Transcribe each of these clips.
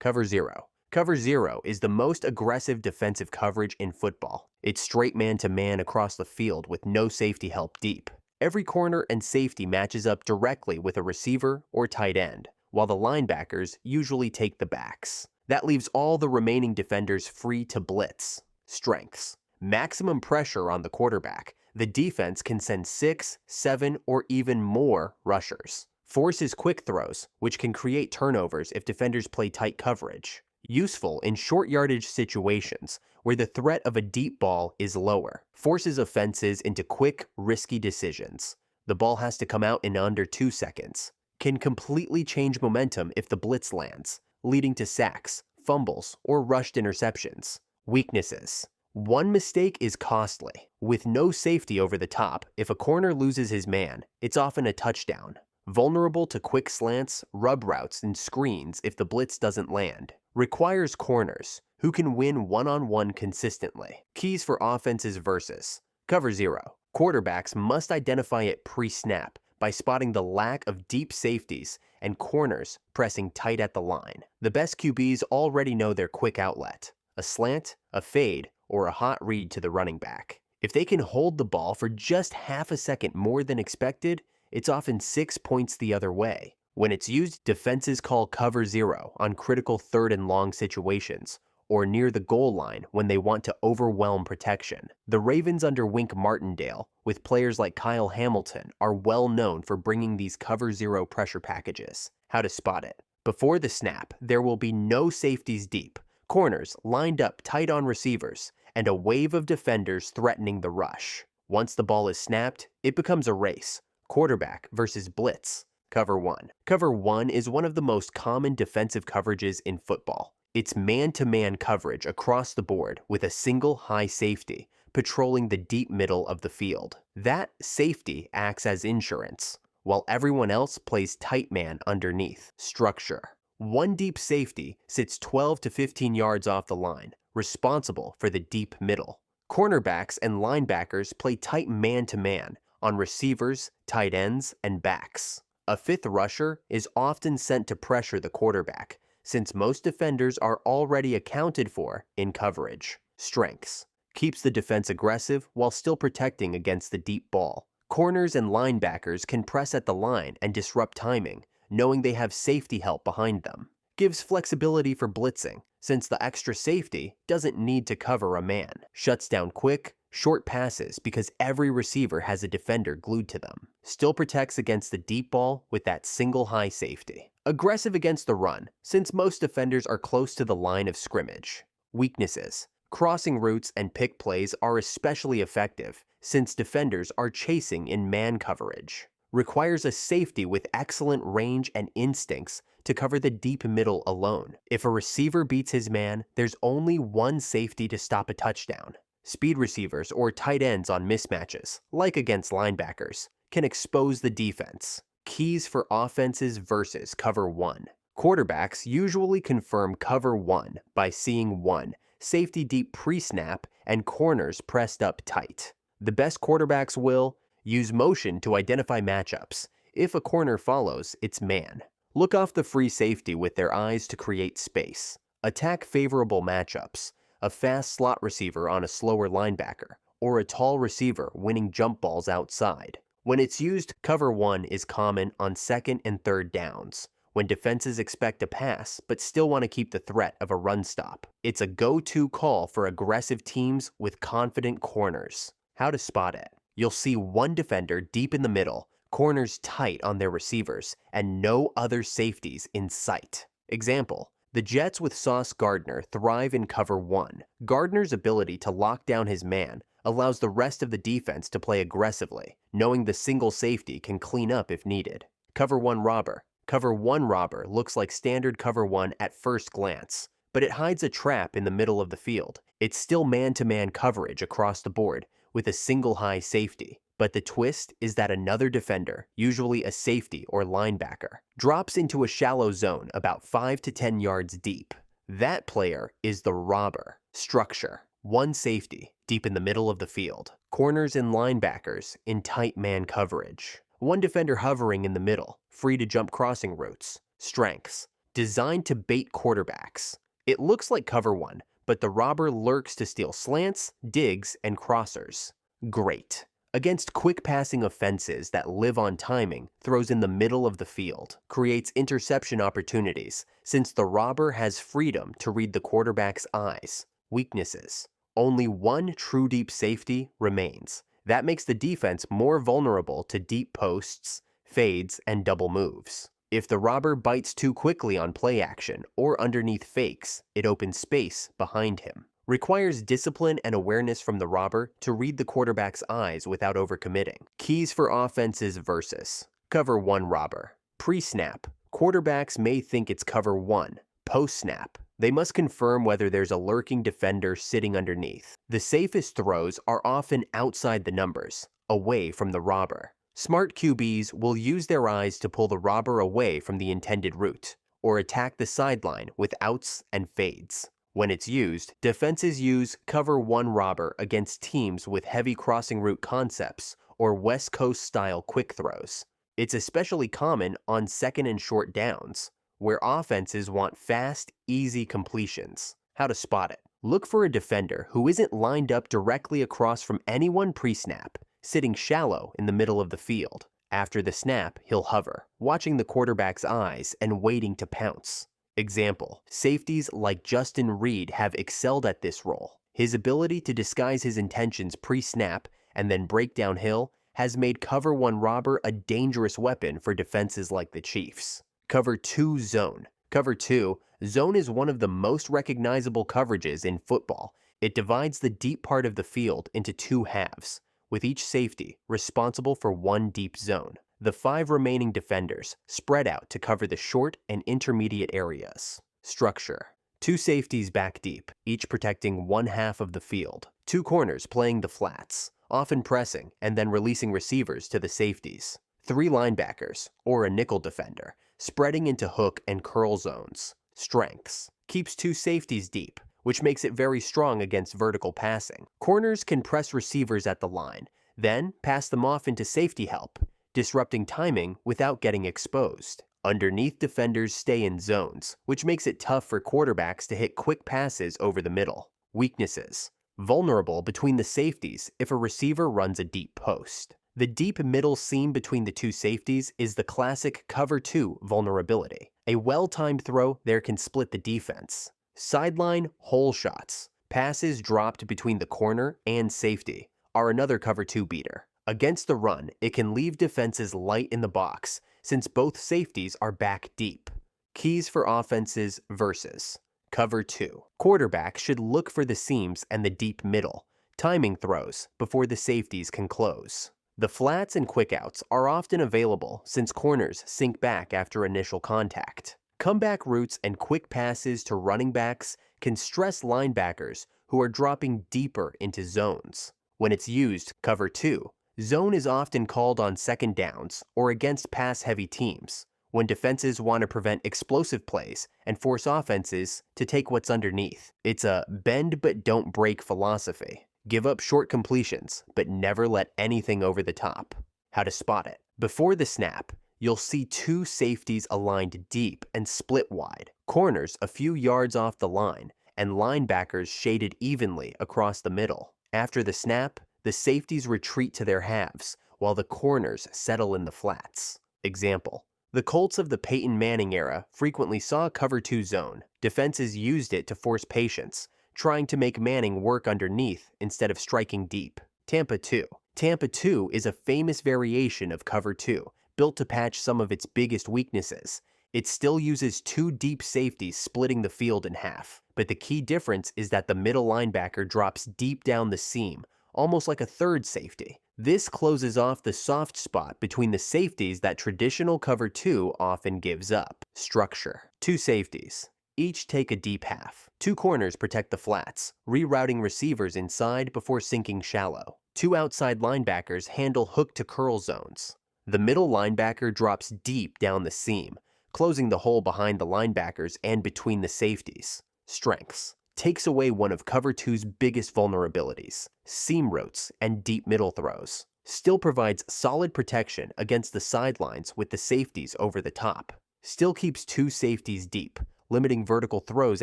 Cover 0. Cover 0 is the most aggressive defensive coverage in football. It's straight man-to-man across the field with no safety help deep. Every corner and safety matches up directly with a receiver or tight end, while the linebackers usually take the backs. That leaves all the remaining defenders free to blitz. Strengths: maximum pressure on the quarterback. The defense can send 6, 7, or even more rushers. Forces quick throws, which can create turnovers if defenders play tight coverage. Useful in short yardage situations where the threat of a deep ball is lower. Forces offenses into quick, risky decisions. The ball has to come out in under 2 seconds. Can completely change momentum if the blitz lands, leading to sacks, fumbles, or rushed interceptions. Weaknesses: one mistake is costly. With no safety over the top, if a corner loses his man, it's often a touchdown. Vulnerable to quick slants, rub routes, and screens if the blitz doesn't land. Requires corners, who can win one-on-one consistently. Keys for offenses versus Cover 0. Quarterbacks must identify it pre-snap by spotting the lack of deep safeties and corners pressing tight at the line. The best QBs already know their quick outlet: a slant, a fade, or a hot read to the running back. If they can hold the ball for just half a second more than expected, it's often 6 points the other way. When it's used, defenses call Cover 0 on critical third and long situations, or near the goal line when they want to overwhelm protection. The Ravens under Wink Martindale, with players like Kyle Hamilton, are well known for bringing these Cover 0 pressure packages. How to spot it: before the snap, there will be no safeties deep, corners lined up tight on receivers, and a wave of defenders threatening the rush. Once the ball is snapped, it becomes a race: quarterback versus blitz. Cover 1. Cover 1 is one of the most common defensive coverages in football. It's man-to-man coverage across the board with a single high safety patrolling the deep middle of the field. That safety acts as insurance, while everyone else plays tight man underneath. Structure: one deep safety sits 12 to 15 yards off the line, responsible for the deep middle. Cornerbacks and linebackers play tight man-to-man on receivers, tight ends, and backs. A fifth rusher is often sent to pressure the quarterback, since most defenders are already accounted for in coverage. Strengths: keeps the defense aggressive while still protecting against the deep ball. Corners and linebackers can press at the line and disrupt timing, knowing they have safety help behind them. Gives flexibility for blitzing, since the extra safety doesn't need to cover a man. Shuts down quick, short passes because every receiver has a defender glued to them. Still protects against the deep ball with that single high safety. Aggressive against the run, since most defenders are close to the line of scrimmage. Weaknesses: crossing routes and pick plays are especially effective, since defenders are chasing in man coverage. Requires a safety with excellent range and instincts to cover the deep middle alone. If a receiver beats his man, there's only one safety to stop a touchdown. Speed receivers or tight ends on mismatches, like against linebackers, can expose the defense. Keys for offenses versus Cover 1. Quarterbacks usually confirm Cover 1 by seeing 1 safety deep pre-snap and corners pressed up tight. The best quarterbacks will use motion to identify matchups. If a corner follows, it's man. Look off the free safety with their eyes to create space. Attack favorable matchups: a fast slot receiver on a slower linebacker, or a tall receiver winning jump balls outside. When it's used, Cover 1 is common on second and third downs, when defenses expect a pass but still want to keep the threat of a run stop. It's a go-to call for aggressive teams with confident corners. How to spot it: you'll see one defender deep in the middle, corners tight on their receivers, and no other safeties in sight. Example: the Jets with Sauce Gardner thrive in Cover 1. Gardner's ability to lock down his man allows the rest of the defense to play aggressively, knowing the single safety can clean up if needed. Cover 1 robber. Cover 1 robber looks like standard Cover 1 at first glance, but it hides a trap in the middle of the field. It's still man-to-man coverage across the board with a single high safety. But the twist is that another defender, usually a safety or linebacker, drops into a shallow zone about 5 to 10 yards deep. That player is the robber. Structure: one safety deep in the middle of the field. Corners and linebackers in tight man coverage. One defender hovering in the middle, free to jump crossing routes. Strengths: Designed to bait quarterbacks. It looks like cover 1, but the robber lurks to steal slants, digs, and crossers. Great. Against quick passing offenses that live on timing, throws in the middle of the field, creates interception opportunities, since the robber has freedom to read the quarterback's eyes. Weaknesses. Only one true deep safety remains. That makes the defense more vulnerable to deep posts, fades, and double moves. If the robber bites too quickly on play action or underneath fakes, it opens space behind him. Requires discipline and awareness from the robber to read the quarterback's eyes without overcommitting. Keys for offenses versus. Cover 1 robber. Pre-snap. Quarterbacks may think it's cover 1. Post-snap. They must confirm whether there's a lurking defender sitting underneath. The safest throws are often outside the numbers, away from the robber. Smart QBs will use their eyes to pull the robber away from the intended route, or attack the sideline with outs and fades. When it's used, defenses use cover 1 robber against teams with heavy crossing route concepts or West Coast style quick throws. It's especially common on second and short downs, where offenses want fast, easy completions. How to spot it. Look for a defender who isn't lined up directly across from anyone pre-snap, sitting shallow in the middle of the field. After the snap, he'll hover, watching the quarterback's eyes and waiting to pounce. Example, safeties like Justin Reed have excelled at this role. His ability to disguise his intentions pre-snap and then break downhill has made cover 1 robber a dangerous weapon for defenses like the Chiefs. Cover 2 zone. Cover 2, zone is one of the most recognizable coverages in football. It divides the deep part of the field into 2 halves, with each safety responsible for 1 deep zone. The 5 remaining defenders spread out to cover the short and intermediate areas. Structure. 2 safeties back deep, each protecting 1 half of the field. 2 corners playing the flats, often pressing and then releasing receivers to the safeties. 3 linebackers, or a nickel defender, spreading into hook and curl zones. Strengths. Keeps 2 safeties deep, which makes it very strong against vertical passing. Corners can press receivers at the line, then pass them off into safety help, disrupting timing without getting exposed. Underneath defenders stay in zones, which makes it tough for quarterbacks to hit quick passes over the middle. Weaknesses. Vulnerable between the safeties if a receiver runs a deep post. The deep middle seam between the 2 safeties is the classic cover 2 vulnerability. A well-timed throw there can split the defense. Sideline hole shots. Passes dropped between the corner and safety are another cover 2 beater. Against the run, it can leave defenses light in the box since both safeties are back deep. Keys for offenses versus. Cover 2. Quarterbacks should look for the seams and the deep middle, timing throws before the safeties can close. The flats and quickouts are often available since corners sink back after initial contact. Comeback routes and quick passes to running backs can stress linebackers who are dropping deeper into zones. When it's used, cover 2, zone is often called on second downs or against pass-heavy teams, when defenses want to prevent explosive plays and force offenses to take what's underneath. It's a bend but don't break philosophy. Give up short completions, but never let anything over the top. How to spot it. Before the snap, you'll see 2 safeties aligned deep and split wide, corners a few yards off the line, and linebackers shaded evenly across the middle. After the snap, the safeties retreat to their halves, while the corners settle in the flats. Example. The Colts of the Peyton Manning era frequently saw cover 2 zone. Defenses used it to force patience, trying to make Manning work underneath instead of striking deep. Tampa 2. Tampa 2 is a famous variation of cover 2, built to patch some of its biggest weaknesses. It still uses 2 deep safeties splitting the field in half, but the key difference is that the middle linebacker drops deep down the seam, almost like a third safety. This closes off the soft spot between the safeties that traditional cover 2 often gives up. Structure. 2 safeties. Each take a deep half. 2 corners protect the flats, rerouting receivers inside before sinking shallow. 2 outside linebackers handle hook to curl zones. The middle linebacker drops deep down the seam, closing the hole behind the linebackers and between the safeties. Strengths. Takes away one of cover 2's biggest vulnerabilities, seam routes and deep middle throws. Still provides solid protection against the sidelines with the safeties over the top. still keeps two safeties deep, limiting vertical throws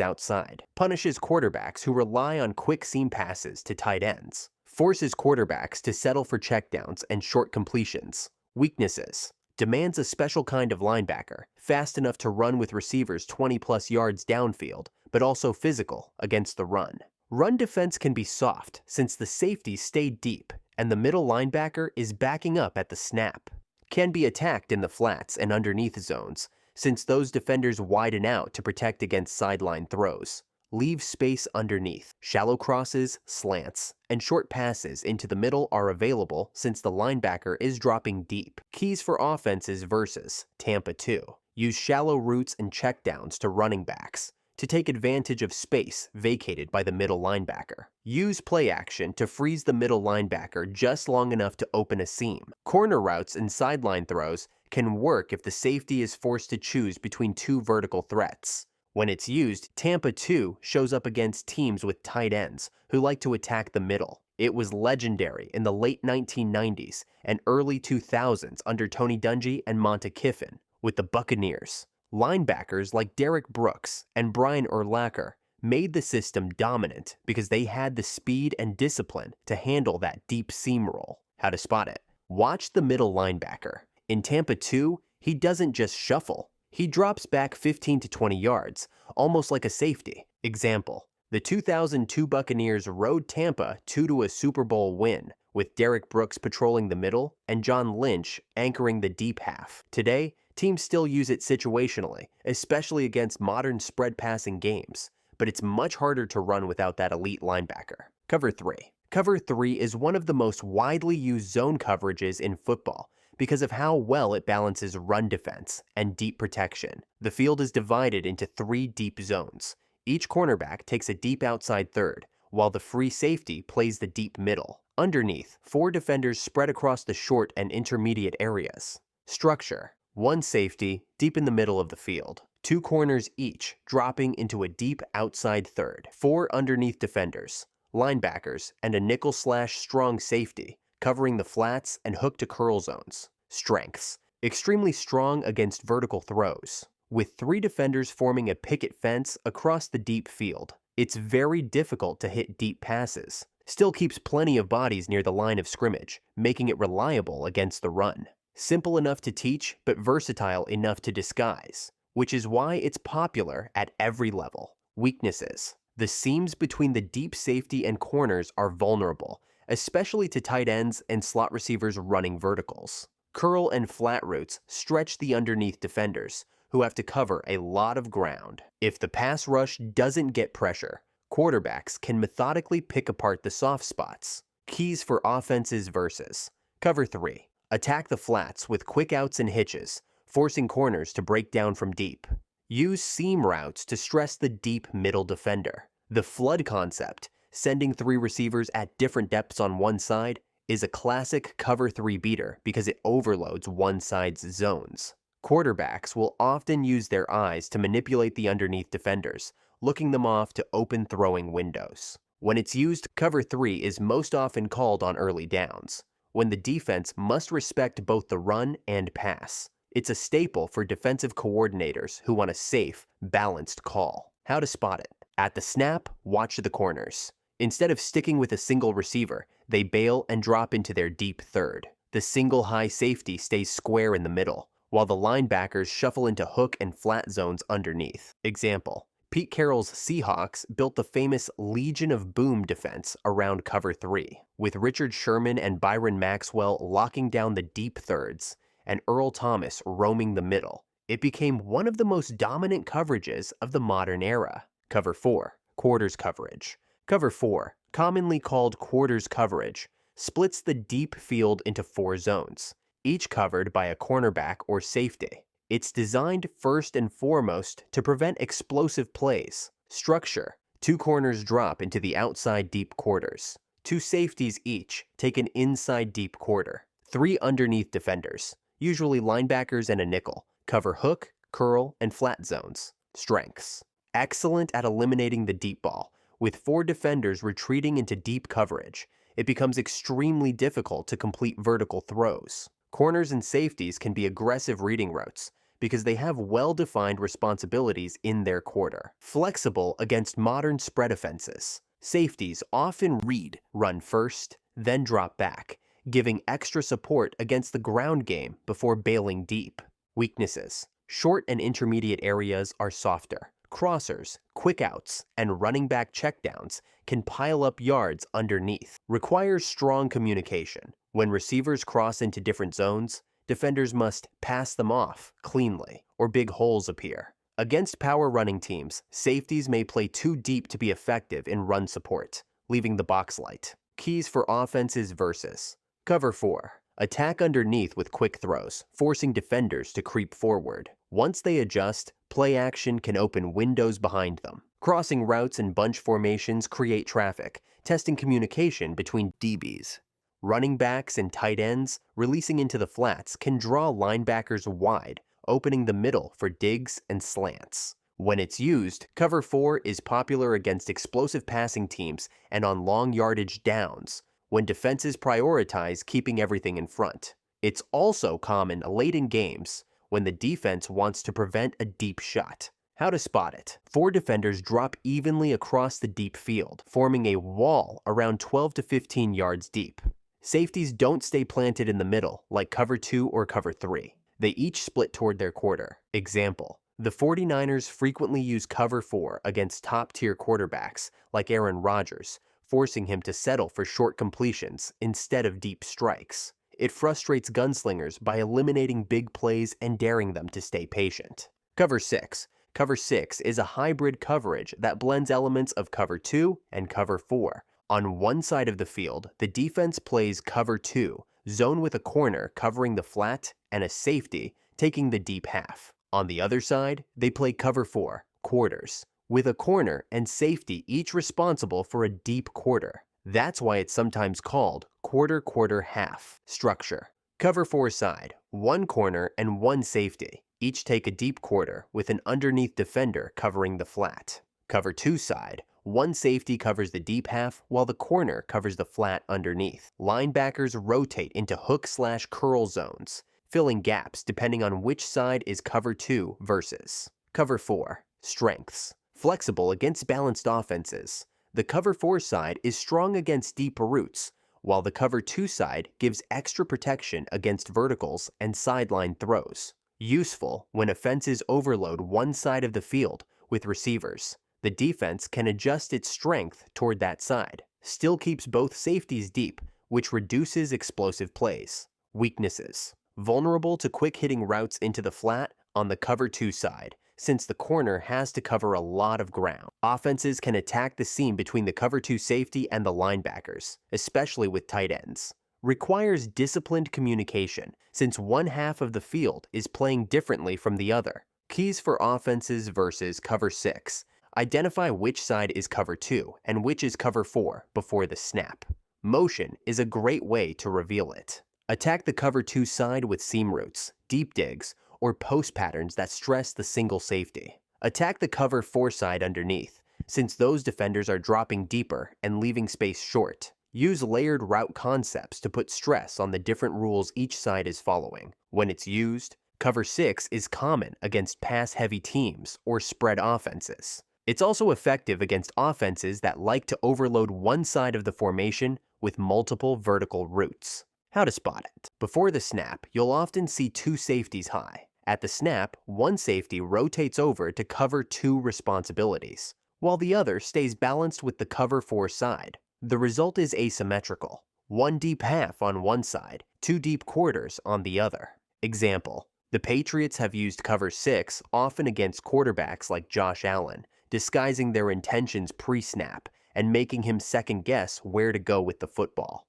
outside, punishes quarterbacks who rely on quick seam passes to tight ends, forces quarterbacks to settle for checkdowns and short completions. Weaknesses: demands a special kind of linebacker, fast enough to run with receivers 20+ yards downfield, but also physical against the run. Run defense can be soft since the safeties stay deep and the middle linebacker is backing up at the snap. Can be attacked in the flats and underneath zones, since those defenders widen out to protect against sideline throws. Leave space underneath. Shallow crosses, slants, and short passes into the middle are available since the linebacker is dropping deep. Keys for offenses versus Tampa 2. Use shallow routes and checkdowns to running backs to take advantage of space vacated by the middle linebacker. Use play action to freeze the middle linebacker just long enough to open a seam. Corner routes and sideline throws can work if the safety is forced to choose between two vertical threats. When it's used, Tampa 2 shows up against teams with tight ends who like to attack the middle. It was legendary in the late 1990s and early 2000s under Tony Dungy and Monte Kiffin with the Buccaneers. Linebackers like Derek Brooks and Brian Urlacher made the system dominant because they had the speed and discipline to handle that deep seam roll. How to spot it: watch the middle linebacker. In Tampa 2, he doesn't just shuffle. He drops back 15 to 20 yards, almost like a safety. Example: the 2002 Buccaneers rode Tampa to a Super Bowl win, with Derek Brooks patrolling the middle and John Lynch anchoring the deep half. Today, teams still use it situationally, especially against modern spread passing games, but it's much harder to run without that elite linebacker. Cover 3. Cover 3 is one of the most widely used zone coverages in football because of how well it balances run defense and deep protection. The field is divided into 3 deep zones. Each cornerback takes a deep outside third, while the free safety plays the deep middle. Underneath, 4 defenders spread across the short and intermediate areas. Structure: 1 safety deep in the middle of the field, 2 corners each dropping into a deep outside third, 4 underneath defenders, linebackers, and a nickel/strong safety covering the flats and hook to curl zones. Strengths: extremely strong against vertical throws, with 3 defenders forming a picket fence across the deep field. It's very difficult to hit deep passes. Still keeps plenty of bodies near the line of scrimmage, making it reliable against the run. Simple enough to teach, but versatile enough to disguise, which is why it's popular at every level. Weaknesses: the seams between the deep safety and corners are vulnerable, especially to tight ends and slot receivers running verticals. Curl and flat routes stretch the underneath defenders, who have to cover a lot of ground. If the pass rush doesn't get pressure, quarterbacks can methodically pick apart the soft spots. Keys for offenses versus Cover 3. Attack the flats with quick outs and hitches, forcing corners to break down from deep. Use seam routes to stress the deep middle defender. The flood concept, sending 3 receivers at different depths on one side, is a classic Cover 3 beater because it overloads one side's zones. Quarterbacks will often use their eyes to manipulate the underneath defenders, looking them off to open throwing windows. When it's used, Cover 3 is most often called on early downs, when the defense must respect both the run and pass. It's a staple for defensive coordinators who want a safe, balanced call. How to spot it: at the snap, watch the corners. Instead of sticking with a single receiver, they bail and drop into their deep third. The single high safety stays square in the middle, while the linebackers shuffle into hook and flat zones underneath. Example: Pete Carroll's Seahawks built the famous Legion of Boom defense around Cover 3, with Richard Sherman and Byron Maxwell locking down the deep thirds, and Earl Thomas roaming the middle. It became one of the most dominant coverages of the modern era. Cover 4. Quarters coverage. Cover 4, commonly called quarters coverage, splits the deep field into 4 zones, each covered by a cornerback or safety. It's designed first and foremost to prevent explosive plays. Structure: 2 corners drop into the outside deep quarters. 2 safeties each take an inside deep quarter. 3 underneath defenders, usually linebackers and a nickel, cover hook, curl, and flat zones. Strengths: excellent at eliminating the deep ball. With 4 defenders retreating into deep coverage, it becomes extremely difficult to complete vertical throws. Corners and safeties can be aggressive reading routes, because they have well-defined responsibilities in their quarter. Flexible against modern spread offenses. Safeties often read, run first, then drop back, giving extra support against the ground game before bailing deep. Weaknesses. Short and intermediate areas are softer. Crossers, quick outs, and running back checkdowns can pile up yards underneath. Requires strong communication. When receivers cross into different zones, defenders must pass them off cleanly, or big holes appear. Against power running teams, safeties may play too deep to be effective in run support, leaving the box light. Keys for offenses versus. Cover 4. Attack underneath with quick throws, forcing defenders to creep forward. Once they adjust, play action can open windows behind them. Crossing routes and bunch formations create traffic, testing communication between DBs. Running backs and tight ends releasing into the flats can draw linebackers wide, opening the middle for digs and slants. When it's used, cover 4 is popular against explosive passing teams and on long yardage downs, when defenses prioritize keeping everything in front. It's also common late in games when the defense wants to prevent a deep shot. How to spot it. 4 defenders drop evenly across the deep field, forming a wall around 12 to 15 yards deep. Safeties don't stay planted in the middle like cover 2 or cover 3. They each split toward their quarter. Example. The 49ers frequently use cover 4 against top-tier quarterbacks like Aaron Rodgers, forcing him to settle for short completions instead of deep strikes. It frustrates gunslingers by eliminating big plays and daring them to stay patient. Cover 6. Cover 6 is a hybrid coverage that blends elements of cover 2 and cover 4. On one side of the field, the defense plays cover 2, zone with a corner covering the flat and a safety taking the deep half. On the other side, they play cover 4, quarters, with a corner and safety each responsible for a deep quarter. That's why it's sometimes called quarter-quarter-half structure. Cover 4 side, 1 corner and 1 safety. Each take a deep quarter with an underneath defender covering the flat. Cover 2 side, 1 safety covers the deep half while the corner covers the flat underneath. Linebackers rotate into hook/curl zones, filling gaps depending on which side is cover 2 versus. Cover 4. Strengths. Flexible against balanced offenses. The cover 4 side is strong against deep routes, while the cover 2 side gives extra protection against verticals and sideline throws. Useful when offenses overload one side of the field with receivers. The defense can adjust its strength toward that side. Still keeps both safeties deep, which reduces explosive plays. Weaknesses. Vulnerable to quick-hitting routes into the flat on the cover 2 side, since the corner has to cover a lot of ground. Offenses can attack the seam between the cover 2 safety and the linebackers, especially with tight ends. Requires disciplined communication, since one half of the field is playing differently from the other. Keys for offenses versus cover 6. Identify which side is cover 2 and which is cover 4 before the snap. Motion is a great way to reveal it. Attack the cover 2 side with seam routes, deep digs, or post patterns that stress the single safety. Attack the cover 4 side underneath, since those defenders are dropping deeper and leaving space short. Use layered route concepts to put stress on the different rules each side is following. When it's used, cover 6 is common against pass-heavy teams or spread offenses. It's also effective against offenses that like to overload one side of the formation with multiple vertical routes. How to spot it. Before the snap, you'll often see 2 safeties high. At the snap, one safety rotates over to cover 2 responsibilities, while the other stays balanced with the cover 4 side. The result is asymmetrical. 1 deep half on one side, 2 deep quarters on the other. Example. The Patriots have used cover 6 often against quarterbacks like Josh Allen, disguising their intentions pre-snap and making him second-guess where to go with the football.